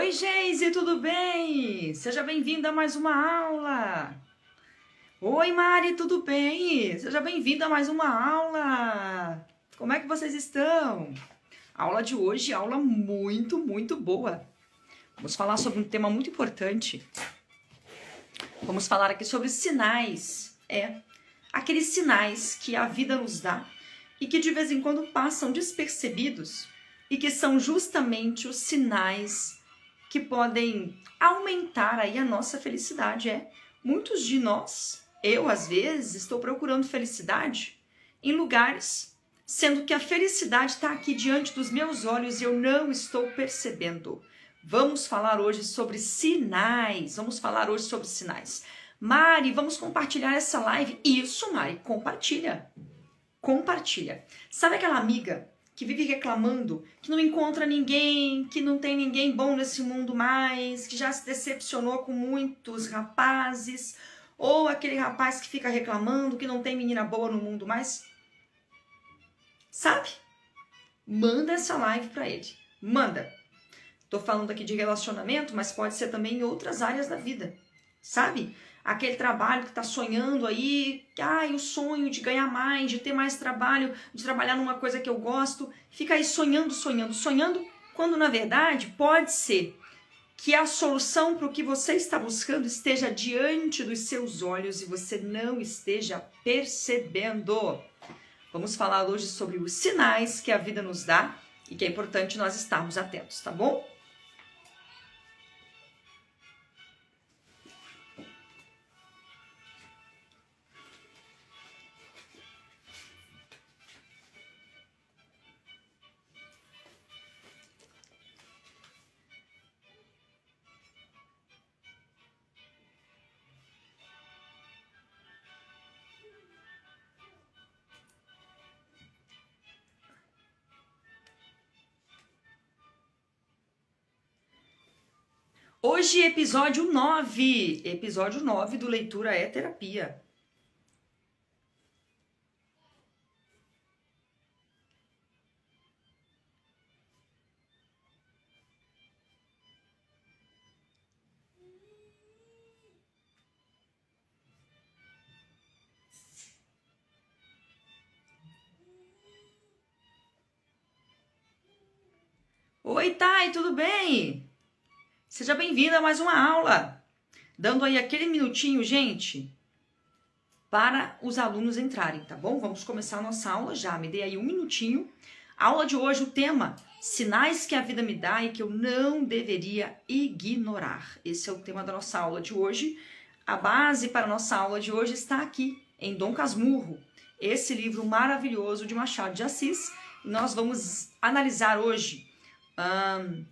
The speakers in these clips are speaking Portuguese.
Oi, Geise, tudo bem? Seja bem-vinda a mais uma aula. Oi, Mari, tudo bem? Seja bem-vinda a mais uma aula. Como é que vocês estão? A aula de hoje, aula muito boa. Vamos falar sobre um tema muito importante. Vamos falar aqui sobre sinais. Aqueles sinais que a vida nos dá e que de vez em quando passam despercebidos e que são justamente os sinais que podem aumentar aí a nossa felicidade. Muitos de nós, eu às vezes, estou procurando felicidade em lugares, sendo que a felicidade está aqui diante dos meus olhos e eu não estou percebendo. Vamos falar hoje sobre sinais. Mari, vamos compartilhar essa live? Isso, Mari, compartilha. Sabe aquela amiga que vive reclamando, que não encontra ninguém, que não tem ninguém bom nesse mundo mais, que já se decepcionou com muitos rapazes, ou aquele rapaz que fica reclamando que não tem menina boa no mundo mais? Sabe? Manda essa live pra ele. Manda. Tô falando aqui de relacionamento, mas pode ser também em outras áreas da vida. Sabe? Aquele trabalho que tá sonhando aí, o sonho de ganhar mais, de ter mais trabalho, de trabalhar numa coisa que eu gosto, fica aí sonhando, quando na verdade pode ser que a solução para o que você está buscando esteja diante dos seus olhos e você não esteja percebendo. Vamos falar hoje sobre os sinais que a vida nos dá e que é importante nós estarmos atentos, tá bom? Hoje, episódio 9 do Leitura é Terapia. Oi, Thay, tudo bem? Seja bem-vinda a mais uma aula. Dando aí aquele minutinho, gente, para os alunos entrarem, tá bom? Vamos começar a nossa aula já. Me dei aí um minutinho. A aula de hoje, o tema: sinais que a vida me dá e que eu não deveria ignorar. Esse é o tema da nossa aula de hoje. A base para a nossa aula de hoje está aqui, em Dom Casmurro, esse livro maravilhoso de Machado de Assis. E nós vamos analisar hoje,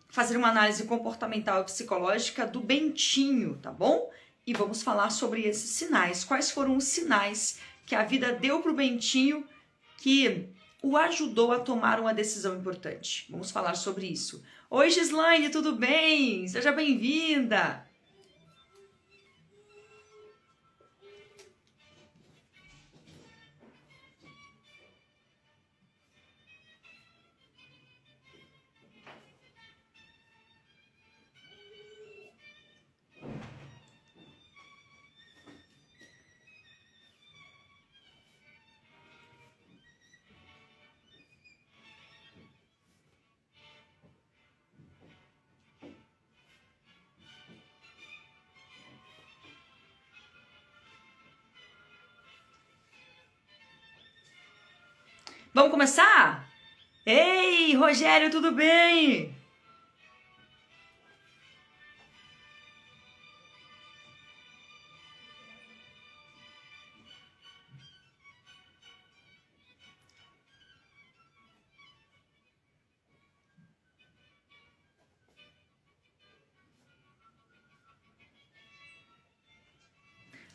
fazer uma análise comportamental e psicológica do Bentinho, tá bom? E vamos falar sobre esses sinais. Quais foram os sinais que a vida deu para o Bentinho que o ajudou a tomar uma decisão importante? Vamos falar sobre isso. Oi, Gislaine, tudo bem? Seja bem-vinda! Vamos começar? Ei, Rogério, tudo bem?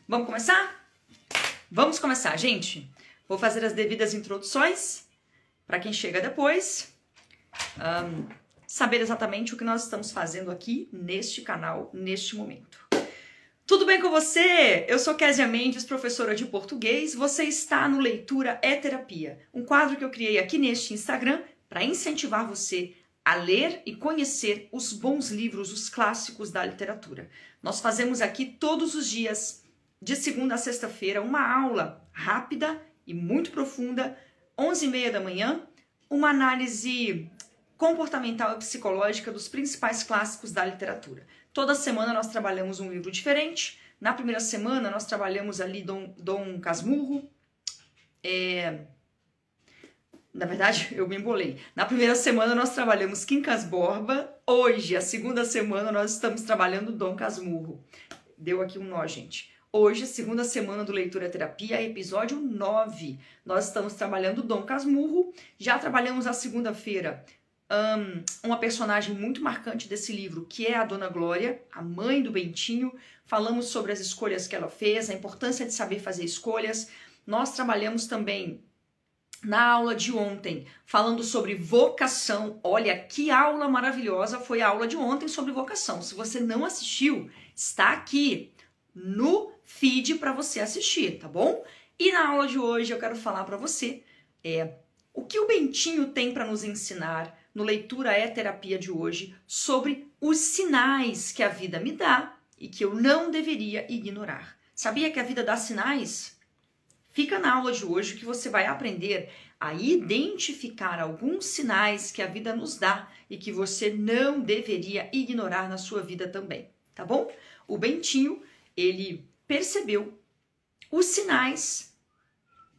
Vamos começar? Vamos começar, gente. Vou fazer as devidas introduções para quem chega depois saber exatamente o que nós estamos fazendo aqui neste canal, neste momento. Tudo bem com você? Eu sou Késia Mendes, professora de português. Você está no Leitura é Terapia, um quadro que eu criei aqui neste Instagram para incentivar você a ler e conhecer os bons livros, os clássicos da literatura. Nós fazemos aqui todos os dias, de segunda a sexta-feira, uma aula rápida e muito profunda, 11h30 da manhã, uma análise comportamental e psicológica dos principais clássicos da literatura. Toda semana nós trabalhamos um livro diferente. Na primeira semana nós trabalhamos ali Dom Casmurro. Na verdade, eu me embolei. Na primeira semana nós trabalhamos Quincas Borba. Hoje, a segunda semana, nós estamos trabalhando Dom Casmurro. Deu aqui um nó, gente. Hoje, a segunda semana do Leitura Terapia, episódio 9. Nós estamos trabalhando Dom Casmurro. Já trabalhamos na segunda-feira uma personagem muito marcante desse livro, que é a Dona Glória, a mãe do Bentinho. Falamos sobre as escolhas que ela fez, a importância de saber fazer escolhas. Nós trabalhamos também na aula de ontem, falando sobre vocação. Olha, que aula maravilhosa foi a aula de ontem sobre vocação. Se você não assistiu, está aqui no feed para você assistir, tá bom? E na aula de hoje eu quero falar para você o que o Bentinho tem para nos ensinar no Leitura é Terapia de hoje sobre os sinais que a vida me dá e que eu não deveria ignorar. Sabia que a vida dá sinais? Fica na aula de hoje que você vai aprender a identificar alguns sinais que a vida nos dá e que você não deveria ignorar na sua vida também, tá bom? O Bentinho, ele percebeu os sinais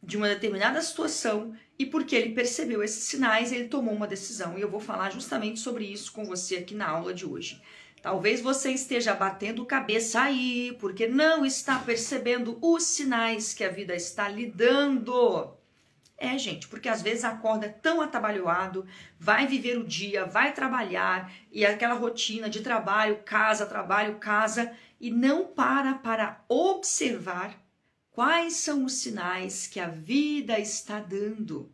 de uma determinada situação e porque ele percebeu esses sinais, ele tomou uma decisão. E eu vou falar justamente sobre isso com você aqui na aula de hoje. Talvez você esteja batendo cabeça aí, porque não está percebendo os sinais que a vida está lhe dando. Gente, porque às vezes acorda tão atabalhoado, vai viver o dia, vai trabalhar, e aquela rotina de trabalho, casa, e não para observar quais são os sinais que a vida está dando.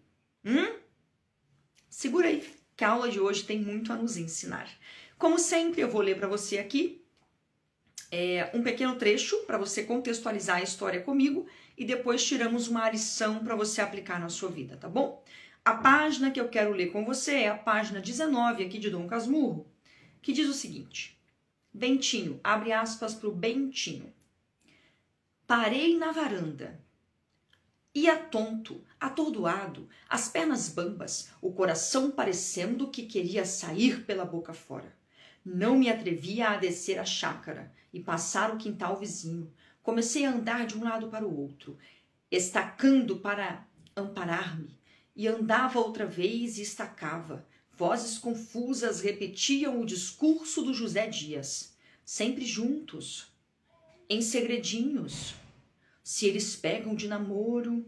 Segura aí, que a aula de hoje tem muito a nos ensinar. Como sempre, eu vou ler para você aqui um pequeno trecho para você contextualizar a história comigo e depois tiramos uma lição para você aplicar na sua vida, tá bom? A página que eu quero ler com você é a página 19 aqui de Dom Casmurro, que diz o seguinte: Bentinho, abre aspas para o Bentinho. Parei na varanda. Ia tonto, atordoado, as pernas bambas, o coração parecendo que queria sair pela boca fora. Não me atrevia a descer a chácara e passar o quintal vizinho. Comecei a andar de um lado para o outro, estacando para amparar-me, e andava outra vez e estacava. Vozes confusas repetiam o discurso do José Dias, sempre juntos, em segredinhos. Se eles pegam de namoro,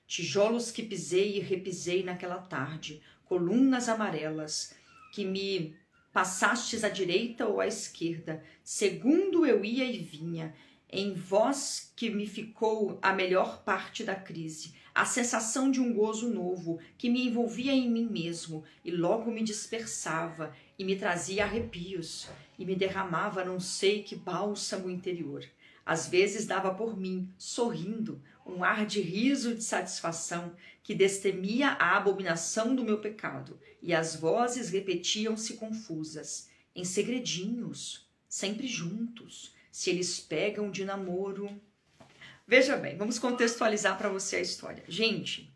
tijolos que pisei e repisei naquela tarde, colunas amarelas, que me passastes à direita ou à esquerda, segundo eu ia e vinha, em vós que me ficou a melhor parte da crise, a sensação de um gozo novo que me envolvia em mim mesmo e logo me dispersava e me trazia arrepios e me derramava não sei que bálsamo interior. Às vezes dava por mim, sorrindo, um ar de riso de satisfação que destemia a abominação do meu pecado, e as vozes repetiam-se confusas, em segredinhos, sempre juntos, se eles pegam de namoro. Veja bem, vamos contextualizar para você a história. Gente,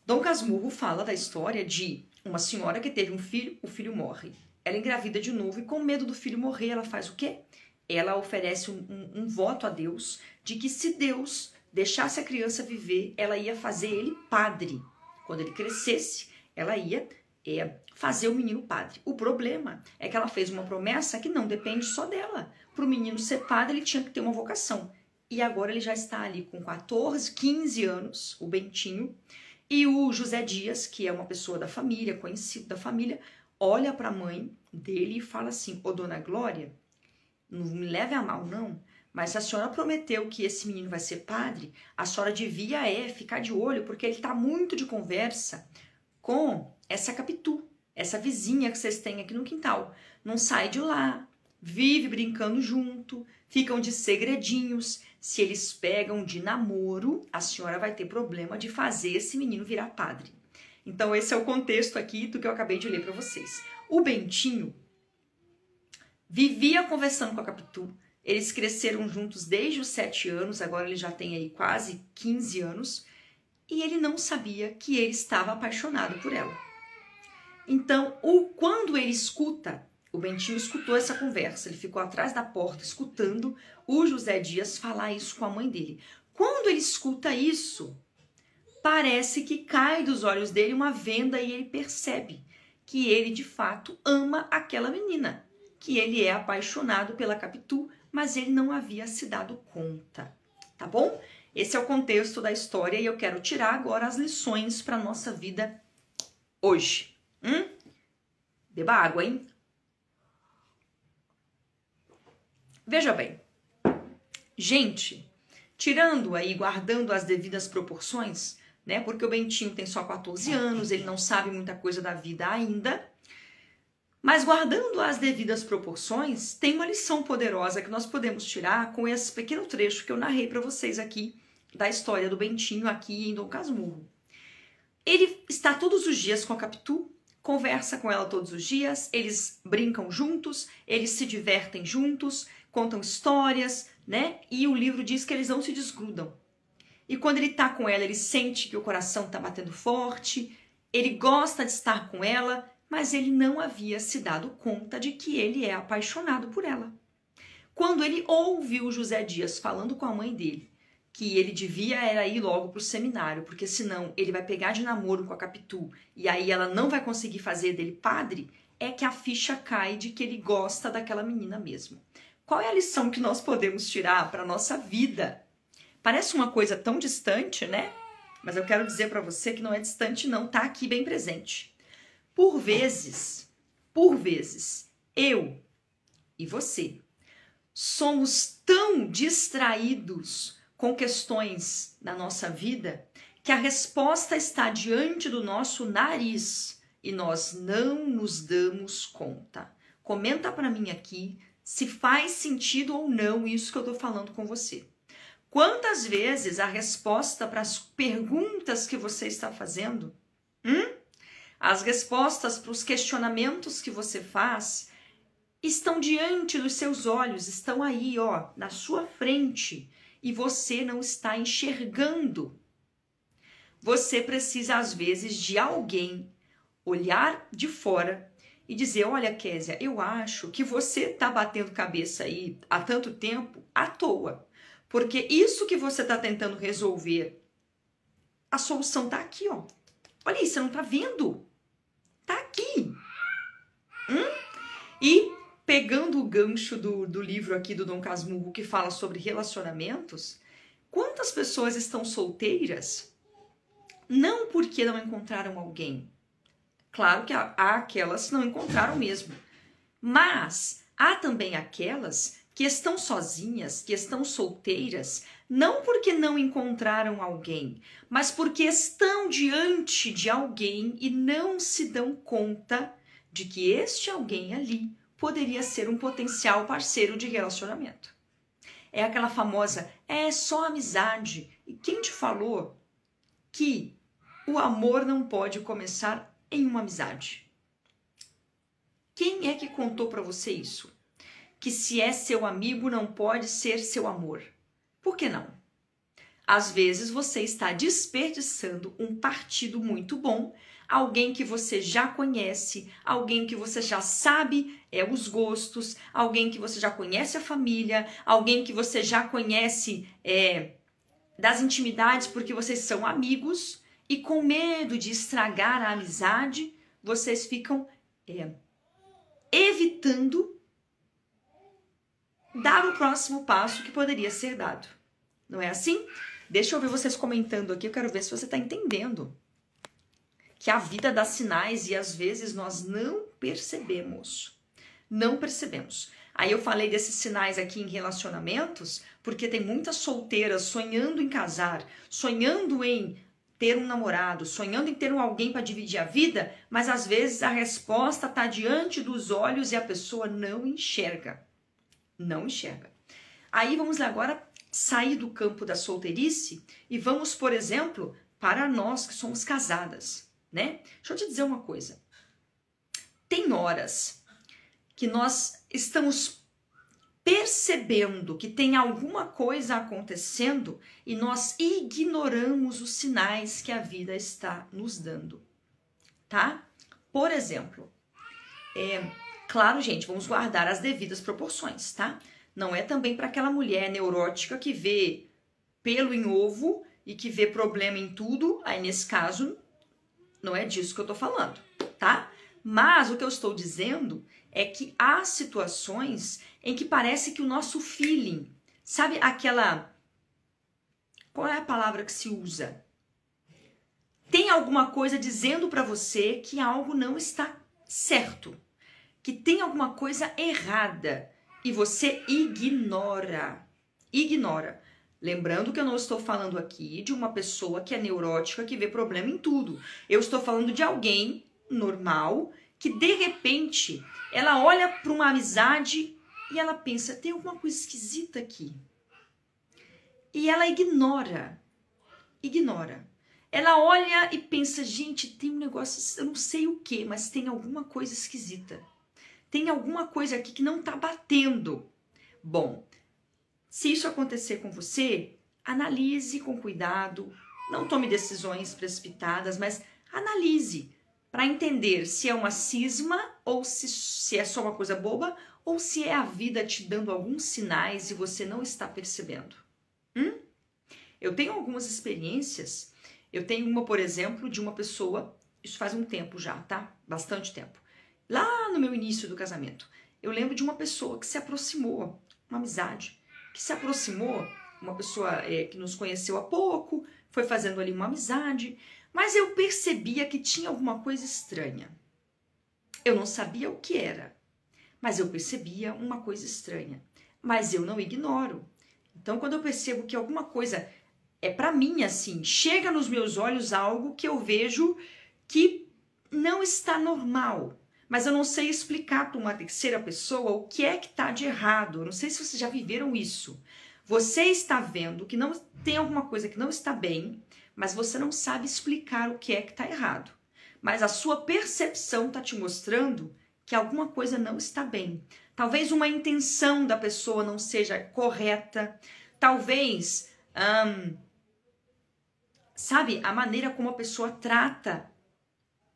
Dom Casmurro fala da história de uma senhora que teve um filho, o filho morre. Ela engravida de novo e com medo do filho morrer, ela faz o quê? Ela oferece um voto a Deus de que se Deus deixasse a criança viver, ela ia fazer ele padre. Quando ele crescesse, ela ia fazer o menino padre. O problema é que ela fez uma promessa que não depende só dela. Para o menino ser padre, ele tinha que ter uma vocação. E agora ele já está ali com 14, 15 anos, o Bentinho, e o José Dias, que é uma pessoa da família, conhecido da família, olha para a mãe dele e fala assim: ô Dona Glória, não me leve a mal não, mas se a senhora prometeu que esse menino vai ser padre, a senhora devia ficar de olho, porque ele está muito de conversa com essa Capitu, essa vizinha que vocês têm aqui no quintal. Não sai de lá, vive brincando junto, ficam de segredinhos. Se eles pegam de namoro, a senhora vai ter problema de fazer esse menino virar padre. Então esse é o contexto aqui do que eu acabei de ler para vocês. O Bentinho vivia conversando com a Capitu. Eles cresceram juntos desde os 7 anos, agora ele já tem aí quase 15 anos, e ele não sabia que ele estava apaixonado por ela. Então, quando ele escuta, o Bentinho escutou essa conversa, ele ficou atrás da porta escutando o José Dias falar isso com a mãe dele. Quando ele escuta isso, parece que cai dos olhos dele uma venda e ele percebe que ele de fato ama aquela menina, que ele é apaixonado pela Capitu, mas ele não havia se dado conta, tá bom? Esse é o contexto da história e eu quero tirar agora as lições para nossa vida hoje. Beba água, hein? Veja bem, gente, tirando aí, guardando as devidas proporções, né? Porque o Bentinho tem só 14 anos, ele não sabe muita coisa da vida ainda, mas guardando as devidas proporções, tem uma lição poderosa que nós podemos tirar com esse pequeno trecho que eu narrei para vocês aqui da história do Bentinho aqui em Dom Casmurro. Ele está todos os dias com a Capitu, conversa com ela todos os dias, eles brincam juntos, eles se divertem juntos, contam histórias, né? E o livro diz que eles não se desgrudam. E quando ele está com ela, ele sente que o coração está batendo forte, ele gosta de estar com ela, mas ele não havia se dado conta de que ele é apaixonado por ela. Quando ele ouve o José Dias falando com a mãe dele, que ele devia era ir logo para o seminário, porque senão ele vai pegar de namoro com a Capitu e aí ela não vai conseguir fazer dele padre, é que a ficha cai de que ele gosta daquela menina mesmo. Qual é a lição que nós podemos tirar para a nossa vida? Parece uma coisa tão distante, né? Mas eu quero dizer para você que não é distante não, tá aqui bem presente. Por vezes, eu e você somos tão distraídos com questões da nossa vida que a resposta está diante do nosso nariz e nós não nos damos conta. Comenta para mim aqui se faz sentido ou não isso que eu estou falando com você. Quantas vezes a resposta para as perguntas que você está fazendo, as respostas para os questionamentos que você faz, estão diante dos seus olhos, estão aí, ó, na sua frente, e você não está enxergando. Você precisa, às vezes, de alguém olhar de fora e dizer, olha, Késia, eu acho que você está batendo cabeça aí há tanto tempo à toa. Porque isso que você está tentando resolver, a solução está aqui, ó. Olha aí, você não está vendo? Está aqui. E pegando o gancho do livro aqui do Dom Casmurro, que fala sobre relacionamentos, quantas pessoas estão solteiras não porque não encontraram alguém? Claro que há aquelas que não encontraram mesmo. Mas há também aquelas que estão sozinhas, que estão solteiras, não porque não encontraram alguém, mas porque estão diante de alguém e não se dão conta de que este alguém ali poderia ser um potencial parceiro de relacionamento. É aquela famosa, é só amizade. E quem te falou que o amor não pode começar em uma amizade? Quem é que contou para você isso? Que se é seu amigo não pode ser seu amor. Por que não? Às vezes você está desperdiçando um partido muito bom, alguém que você já conhece, alguém que você já sabe os gostos, alguém que você já conhece a família, alguém que você já conhece das intimidades porque vocês são amigos e com medo de estragar a amizade, vocês ficam evitando dar o próximo passo que poderia ser dado. Não é assim? Deixa eu ver vocês comentando aqui, eu quero ver se você está entendendo que a vida dá sinais e às vezes nós não percebemos. Não percebemos. Aí eu falei desses sinais aqui em relacionamentos, porque tem muitas solteiras sonhando em casar, sonhando em ter um namorado, sonhando em ter alguém para dividir a vida, mas às vezes a resposta está diante dos olhos e a pessoa não enxerga. Não enxerga. Aí vamos lá agora sair do campo da solteirice e vamos, por exemplo, para nós que somos casadas, né? Deixa eu te dizer uma coisa. Tem horas que nós estamos percebendo que tem alguma coisa acontecendo e nós ignoramos os sinais que a vida está nos dando, tá? Por exemplo, claro, gente, vamos guardar as devidas proporções, tá? Não é também para aquela mulher neurótica que vê pelo em ovo e que vê problema em tudo, aí nesse caso não é disso que eu tô falando, tá? Mas o que eu estou dizendo é que há situações em que parece que o nosso feeling, sabe aquela... Qual é a palavra que se usa? Tem alguma coisa dizendo para você que algo não está certo, que tem alguma coisa errada e você ignora. Ignora. Lembrando que eu não estou falando aqui de uma pessoa que é neurótica, que vê problema em tudo. Eu estou falando de alguém normal que de repente ela olha para uma amizade e ela pensa, tem alguma coisa esquisita aqui. E ela ignora. Ela olha e pensa, gente, tem um negócio, eu não sei o que, mas tem alguma coisa esquisita. Tem alguma coisa aqui que não tá batendo. Bom, se isso acontecer com você, analise com cuidado, não tome decisões precipitadas, mas analise para entender se é uma cisma ou se é só uma coisa boba ou se é a vida te dando alguns sinais e você não está percebendo. Eu tenho algumas experiências, eu tenho uma, por exemplo, de uma pessoa, isso faz um tempo já, tá? Bastante tempo. Lá no meu início do casamento, eu lembro de uma pessoa que se aproximou, uma amizade, que se aproximou, uma pessoa que nos conheceu há pouco, foi fazendo ali uma amizade, mas eu percebia que tinha alguma coisa estranha. Eu não sabia o que era, mas eu percebia uma coisa estranha. Mas eu não ignoro. Então, quando eu percebo que alguma coisa é para mim assim, chega nos meus olhos algo que eu vejo que não está normal, mas eu não sei explicar para uma terceira pessoa o que é que está de errado. Eu não sei se vocês já viveram isso. Você está vendo que não tem alguma coisa que não está bem, mas você não sabe explicar o que é que está errado. Mas a sua percepção está te mostrando que alguma coisa não está bem. Talvez uma intenção da pessoa não seja correta. Talvez, sabe, a maneira como a pessoa trata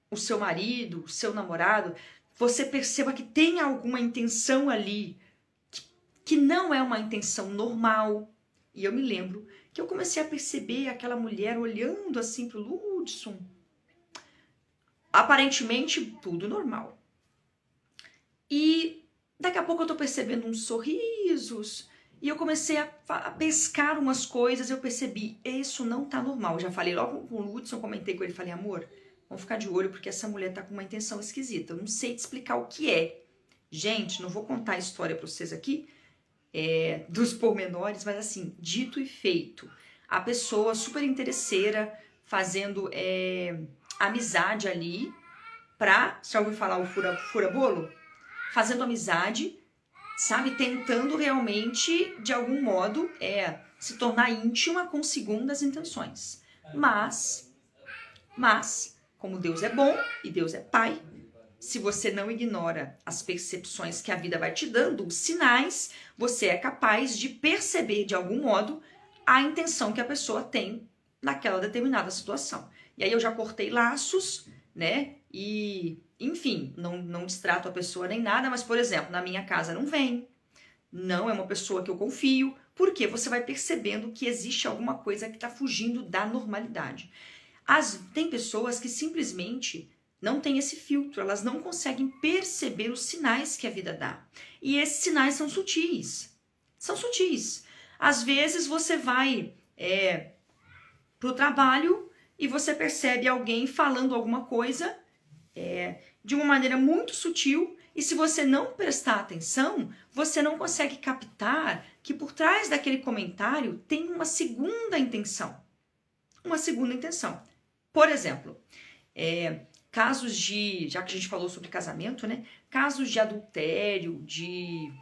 o seu marido, o seu namorado, você perceba que tem alguma intenção ali que não é uma intenção normal. E eu me lembro que eu comecei a perceber aquela mulher olhando assim pro Ludson. Aparentemente tudo normal. E daqui a pouco eu tô percebendo uns sorrisos. E eu comecei a pescar umas coisas. Eu percebi, isso não tá normal. Eu já falei logo com o Ludson, comentei com ele, falei, amor, vamos ficar de olho porque essa mulher tá com uma intenção esquisita. Eu não sei te explicar o que é. Gente, não vou contar a história pra vocês aqui, dos pormenores, mas assim, dito e feito. A pessoa super interesseira, fazendo amizade ali pra, já ouviu falar o fura-bolo? Fazendo amizade, sabe, tentando realmente, de algum modo, se tornar íntima com segundas intenções. Mas, como Deus é bom e Deus é Pai, se você não ignora as percepções que a vida vai te dando, os sinais, você é capaz de perceber de algum modo a intenção que a pessoa tem naquela determinada situação. E aí eu já cortei laços, né? E, enfim, não distrato a pessoa nem nada, mas, por exemplo, na minha casa não vem, não é uma pessoa que eu confio, porque você vai percebendo que existe alguma coisa que está fugindo da normalidade. Tem pessoas que simplesmente não têm esse filtro, elas não conseguem perceber os sinais que a vida dá. E esses sinais são sutis. São sutis. Às vezes você vai para o trabalho e você percebe alguém falando alguma coisa de uma maneira muito sutil, e se você não prestar atenção, você não consegue captar que por trás daquele comentário tem uma segunda intenção. Uma segunda intenção. Por exemplo, casos já que a gente falou sobre casamento, né? Casos de adultério, de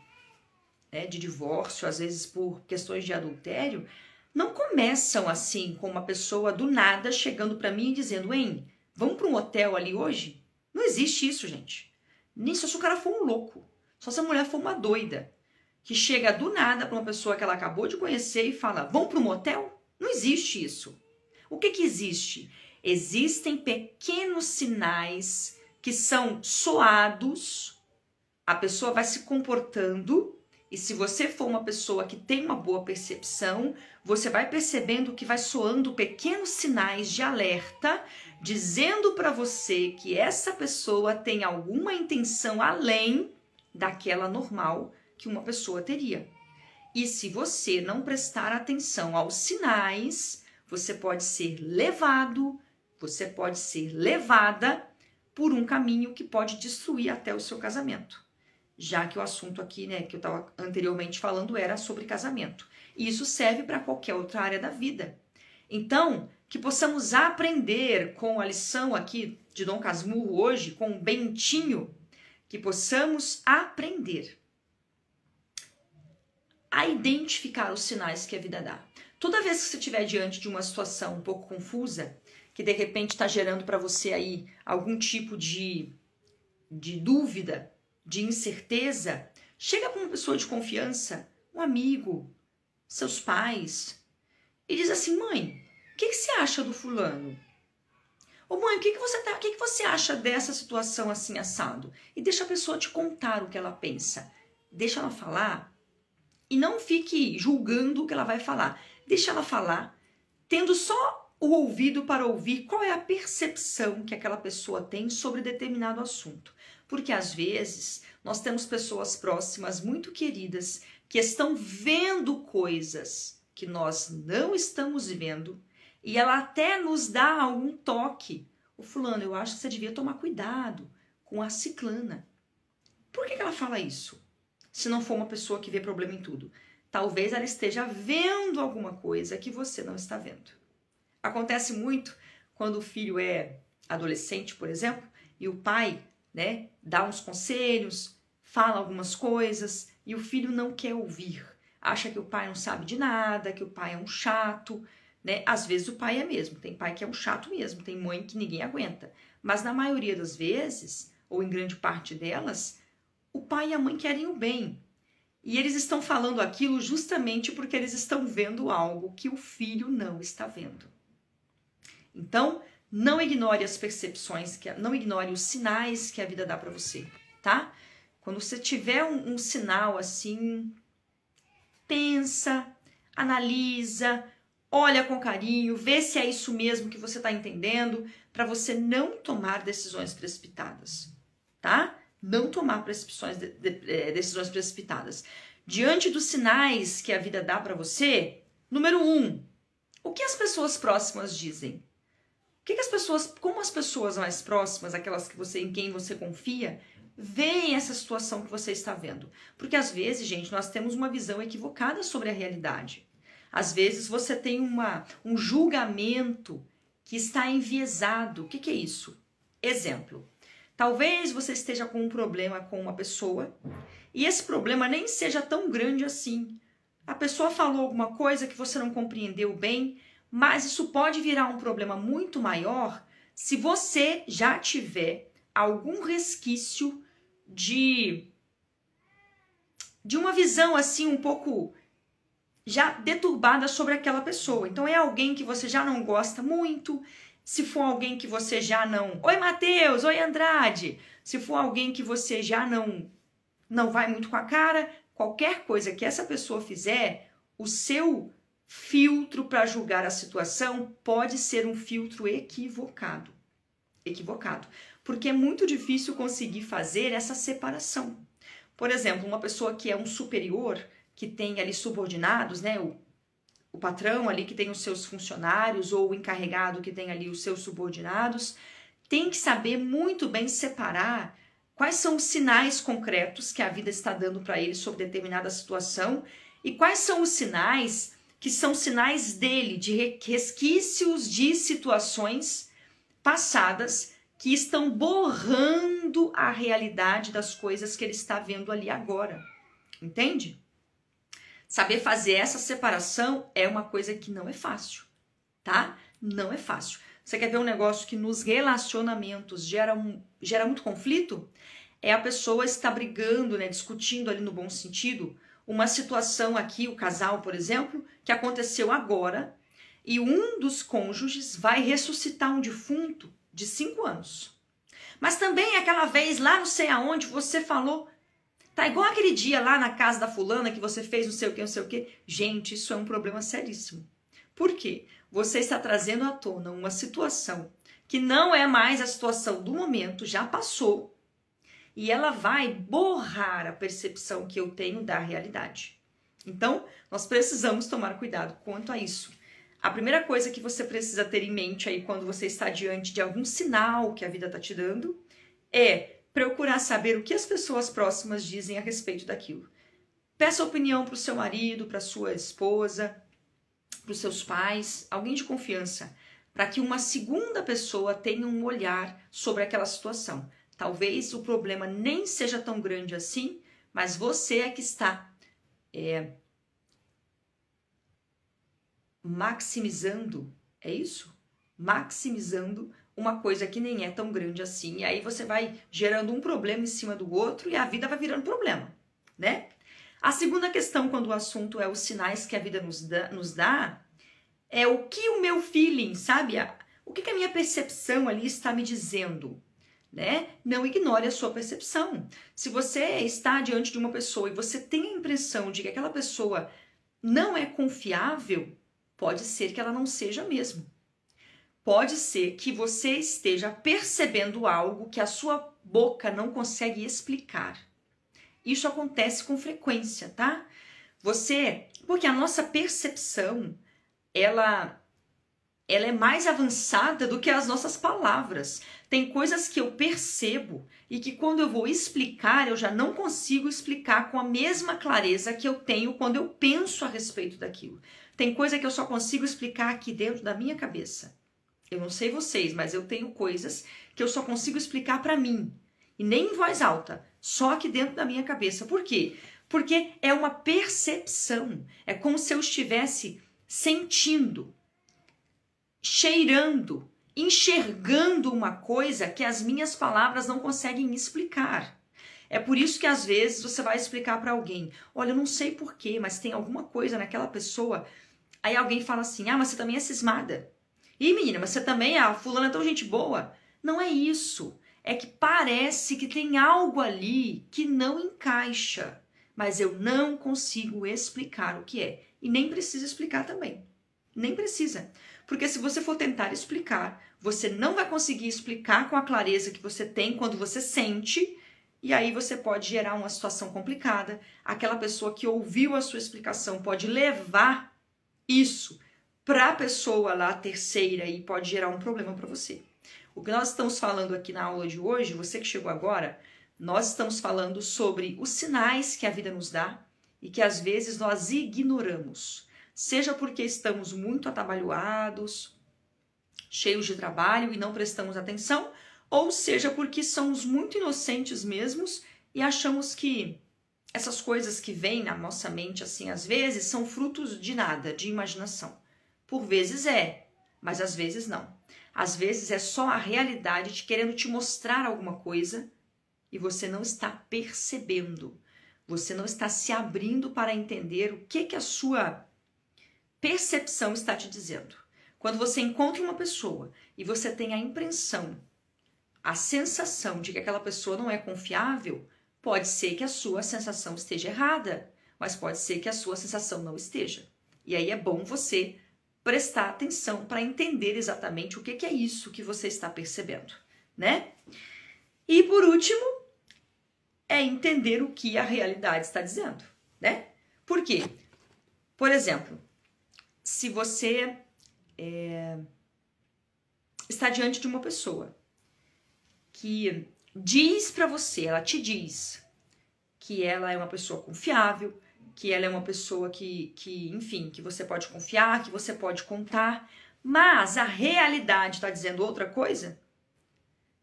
divórcio, às vezes por questões de adultério, não começam assim com uma pessoa do nada chegando para mim e dizendo, hein, Vamos para um hotel ali hoje? Não existe isso, gente. Nem só se o cara for um louco. Só se a mulher for uma doida. Que chega do nada para uma pessoa que ela acabou de conhecer e fala, vamos para um motel? Não existe isso. O que existe? Existem pequenos sinais que são soados, a pessoa vai se comportando, e se você for uma pessoa que tem uma boa percepção, você vai percebendo que vai soando pequenos sinais de alerta, dizendo para você que essa pessoa tem alguma intenção além daquela normal que uma pessoa teria. E se você não prestar atenção aos sinais, você pode ser levado, você pode ser levada por um caminho que pode destruir até o seu casamento. Já que o assunto aqui, né, que eu estava anteriormente falando era sobre casamento. E isso serve para qualquer outra área da vida. Então, que possamos aprender com a lição aqui de Dom Casmurro hoje, com o Bentinho, que possamos aprender a identificar os sinais que a vida dá. Toda vez que você estiver diante de uma situação um pouco confusa, que de repente está gerando para você aí algum tipo de dúvida, de incerteza, chega para uma pessoa de confiança, um amigo, seus pais, e diz assim, mãe, o que você acha do fulano? Ô mãe, o que você acha dessa situação assim assado? E deixa a pessoa te contar o que ela pensa. Deixa ela falar e não fique julgando o que ela vai falar. Deixa ela falar, tendo só o ouvido para ouvir qual é a percepção que aquela pessoa tem sobre determinado assunto. Porque às vezes nós temos pessoas próximas muito queridas que estão vendo coisas que nós não estamos vendo e ela até nos dá algum toque. O fulano, eu acho que você devia tomar cuidado com a ciclana. Por que ela fala isso? Se não for uma pessoa que vê problema em tudo. Talvez ela esteja vendo alguma coisa que você não está vendo. Acontece muito quando o filho é adolescente, por exemplo, e o pai, né, dá uns conselhos, fala algumas coisas e o filho não quer ouvir. Acha que o pai não sabe de nada, que o pai é um chato, né? Às vezes o pai é mesmo, tem pai que é um chato mesmo, tem mãe que ninguém aguenta. Mas na maioria das vezes, ou em grande parte delas, o pai e a mãe querem o bem. E eles estão falando aquilo justamente porque eles estão vendo algo que o filho não está vendo. Então, não ignore as percepções, não ignore os sinais que a vida dá para você, tá? Quando você tiver um sinal assim, pensa, analisa, olha com carinho, vê se é isso mesmo que você está entendendo, para você não tomar decisões precipitadas, tá? Não tomar decisões precipitadas. Diante dos sinais que a vida dá para você, número 1, o que as pessoas próximas dizem? Como as pessoas mais próximas, aquelas em quem você confia, veem essa situação que você está vendo? Porque às vezes, gente, nós temos uma visão equivocada sobre a realidade. Às vezes você tem um julgamento que está enviesado. O que é isso? Exemplo. Talvez você esteja com um problema com uma pessoa e esse problema nem seja tão grande assim. A pessoa falou alguma coisa que você não compreendeu bem, mas isso pode virar um problema muito maior se você já tiver algum resquício de uma visão assim um pouco já deturbada sobre aquela pessoa. Então é alguém que você já não gosta muito. Se for alguém que você já não... Oi, Matheus! Oi, Andrade! Se for alguém que você já não vai muito com a cara, qualquer coisa que essa pessoa fizer, o seu filtro para julgar a situação pode ser um filtro equivocado. Porque é muito difícil conseguir fazer essa separação. Por exemplo, uma pessoa que é um superior, que tem ali subordinados, né? O patrão ali que tem os seus funcionários ou o encarregado que tem ali os seus subordinados, tem que saber muito bem separar quais são os sinais concretos que a vida está dando para ele sobre determinada situação e quais são os sinais que são sinais dele, de resquícios de situações passadas que estão borrando a realidade das coisas que ele está vendo ali agora. Entende? Saber fazer essa separação é uma coisa que não é fácil, tá? Não é fácil. Você quer ver um negócio que nos relacionamentos gera muito conflito? É a pessoa estar brigando, né, discutindo ali no bom sentido, uma situação aqui, o casal, por exemplo, que aconteceu agora, e um dos cônjuges vai ressuscitar um defunto de 5 anos. Mas também aquela vez lá não sei aonde você falou, tá igual aquele dia lá na casa da fulana que você fez não sei o que, não sei o que. Gente, isso é um problema seríssimo. Por quê? Você está trazendo à tona uma situação que não é mais a situação do momento, já passou, e ela vai borrar a percepção que eu tenho da realidade. Então, nós precisamos tomar cuidado quanto a isso. A primeira coisa que você precisa ter em mente aí quando você está diante de algum sinal que a vida está te dando é procurar saber o que as pessoas próximas dizem a respeito daquilo. Peça opinião para o seu marido, para sua esposa, para os seus pais, alguém de confiança, para que uma segunda pessoa tenha um olhar sobre aquela situação. Talvez o problema nem seja tão grande assim, mas você é que está maximizando, é isso? Maximizando uma coisa que nem é tão grande assim. E aí você vai gerando um problema em cima do outro e a vida vai virando problema, né? A segunda questão, quando o assunto é os sinais que a vida nos dá, é o que o meu feeling, sabe? O que a minha percepção ali está me dizendo, né? Não ignore a sua percepção. Se você está diante de uma pessoa e você tem a impressão de que aquela pessoa não é confiável, pode ser que ela não seja mesmo. Pode ser que você esteja percebendo algo que a sua boca não consegue explicar. Isso acontece com frequência, tá? Porque a nossa percepção, ela é mais avançada do que as nossas palavras. Tem coisas que eu percebo e que quando eu vou explicar, eu já não consigo explicar com a mesma clareza que eu tenho quando eu penso a respeito daquilo. Tem coisa que eu só consigo explicar aqui dentro da minha cabeça. Eu não sei vocês, mas eu tenho coisas que eu só consigo explicar para mim. E nem em voz alta, só aqui dentro da minha cabeça. Por quê? Porque é uma percepção. É como se eu estivesse sentindo, cheirando, enxergando uma coisa que as minhas palavras não conseguem explicar. É por isso que às vezes você vai explicar para alguém, olha, eu não sei porquê, mas tem alguma coisa naquela pessoa. Aí alguém fala assim, ah, mas você também é cismada. Ih, menina, mas você também, a fulana é tão gente boa. Não é isso. É que parece que tem algo ali que não encaixa, mas eu não consigo explicar o que é. E nem precisa explicar também. Nem precisa. Porque se você for tentar explicar, você não vai conseguir explicar com a clareza que você tem quando você sente, e aí você pode gerar uma situação complicada. Aquela pessoa que ouviu a sua explicação pode levar isso para a pessoa lá terceira e pode gerar um problema para você. O que nós estamos falando aqui na aula de hoje, você que chegou agora, nós estamos falando sobre os sinais que a vida nos dá e que às vezes nós ignoramos. Seja porque estamos muito atabalhoados, cheios de trabalho e não prestamos atenção, ou seja porque somos muito inocentes mesmos e achamos que essas coisas que vêm na nossa mente, assim, às vezes, são frutos de nada, de imaginação. Por vezes é, mas às vezes não. Às vezes é só a realidade te querendo te mostrar alguma coisa e você não está percebendo. Você não está se abrindo para entender o que a sua percepção está te dizendo. Quando você encontra uma pessoa e você tem a impressão, a sensação de que aquela pessoa não é confiável, pode ser que a sua sensação esteja errada, mas pode ser que a sua sensação não esteja. E aí é bom você prestar atenção para entender exatamente o que é isso que você está percebendo, né? E por último, é entender o que a realidade está dizendo, né? Por quê? Por exemplo, se você está diante de uma pessoa que diz para você, ela te diz que ela é uma pessoa confiável, que ela é uma pessoa que, enfim, que você pode confiar, que você pode contar, mas a realidade está dizendo outra coisa.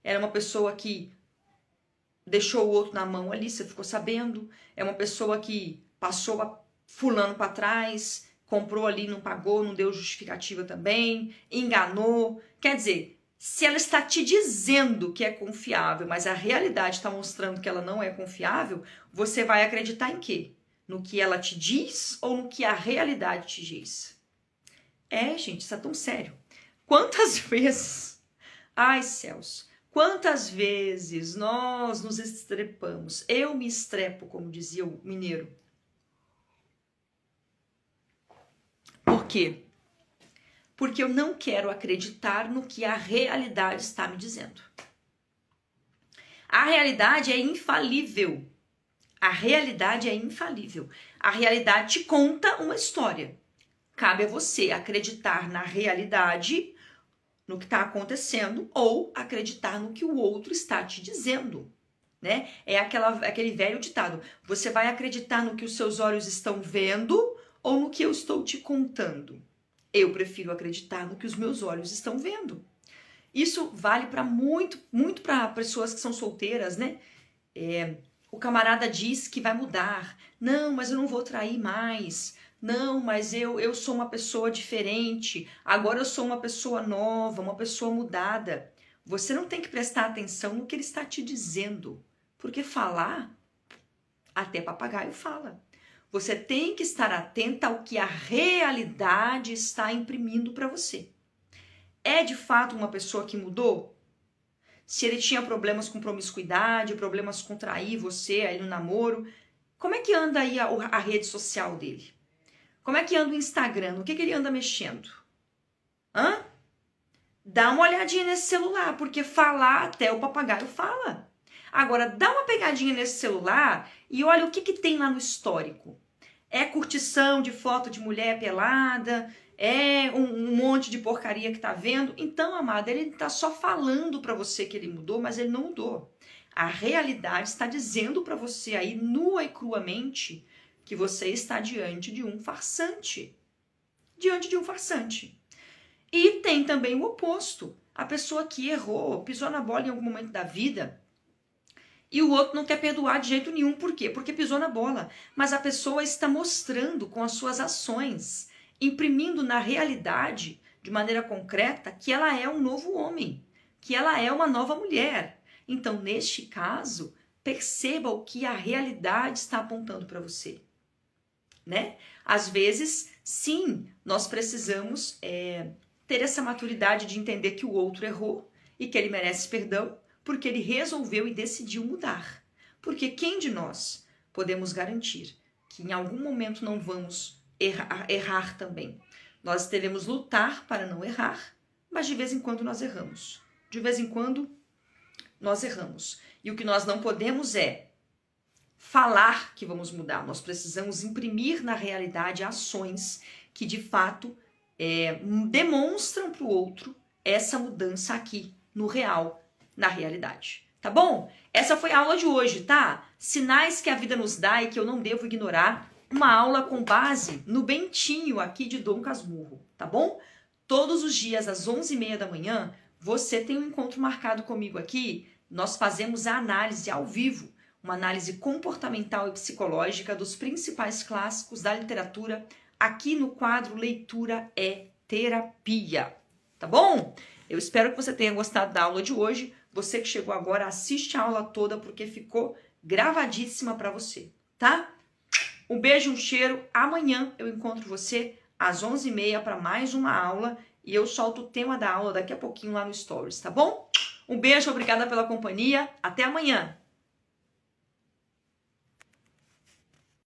Ela é uma pessoa que deixou o outro na mão ali, você ficou sabendo. É uma pessoa que passou fulano para trás, comprou ali, não pagou, não deu justificativa também, enganou. Quer dizer, se ela está te dizendo que é confiável, mas a realidade está mostrando que ela não é confiável, você vai acreditar em quê? No que ela te diz ou no que a realidade te diz? Gente, isso é tão sério. Quantas vezes, ai céus, quantas vezes nós nos estrepamos? Eu me estrepo, como dizia o mineiro. Por quê? Porque eu não quero acreditar no que a realidade está me dizendo. A realidade é infalível. A realidade é infalível. A realidade te conta uma história. Cabe a você acreditar na realidade, no que está acontecendo, ou acreditar no que o outro está te dizendo. Né? É aquele velho ditado. Você vai acreditar no que os seus olhos estão vendo ou no que eu estou te contando? Eu prefiro acreditar no que os meus olhos estão vendo. Isso vale para muito para pessoas que são solteiras, né? O camarada diz que vai mudar. Não, mas eu não vou trair mais. Não, mas eu sou uma pessoa diferente. Agora eu sou uma pessoa nova, uma pessoa mudada. Você não tem que prestar atenção no que ele está te dizendo. Porque falar, até papagaio fala. Você tem que estar atenta ao que a realidade está imprimindo para você. É de fato uma pessoa que mudou? Se ele tinha problemas com promiscuidade, problemas com trair você aí no namoro, como é que anda aí a rede social dele? Como é que anda o Instagram? O que ele anda mexendo? Dá uma olhadinha nesse celular, porque falar até o papagaio fala. Agora, dá uma pegadinha nesse celular e olha o que tem lá no histórico. É curtição de foto de mulher pelada, é um monte de porcaria que tá vendo. Então, amada, ele tá só falando para você que ele mudou, mas ele não mudou. A realidade está dizendo para você aí, nua e cruamente, que você está diante de um farsante. Diante de um farsante. E tem também o oposto. A pessoa que errou, pisou na bola em algum momento da vida, e o outro não quer perdoar de jeito nenhum. Por quê? Porque pisou na bola. Mas a pessoa está mostrando com as suas ações, imprimindo na realidade, de maneira concreta, que ela é um novo homem, que ela é uma nova mulher. Então, neste caso, perceba o que a realidade está apontando para você. Né? Às vezes, sim, nós precisamos ter essa maturidade de entender que o outro errou e que ele merece perdão, porque ele resolveu e decidiu mudar. Porque quem de nós podemos garantir que em algum momento não vamos errar também? Nós devemos lutar para não errar, mas de vez em quando nós erramos. De vez em quando nós erramos. E o que nós não podemos é falar que vamos mudar. Nós precisamos imprimir na realidade ações que de fato demonstram para o outro essa mudança aqui no real, na realidade, tá bom? Essa foi a aula de hoje, tá? Sinais que a vida nos dá e que eu não devo ignorar. Uma aula com base no Bentinho aqui de Dom Casmurro, tá bom? Todos os dias às 11h30 da manhã, você tem um encontro marcado comigo aqui. Nós fazemos a análise ao vivo, uma análise comportamental e psicológica dos principais clássicos da literatura aqui no quadro Leitura é Terapia, tá bom? Eu espero que você tenha gostado da aula de hoje. Você que chegou agora, assiste a aula toda porque ficou gravadíssima para você, tá? Um beijo, um cheiro. Amanhã eu encontro você às 11h30 para mais uma aula e eu solto o tema da aula daqui a pouquinho lá no Stories, tá bom? Um beijo, obrigada pela companhia. Até amanhã.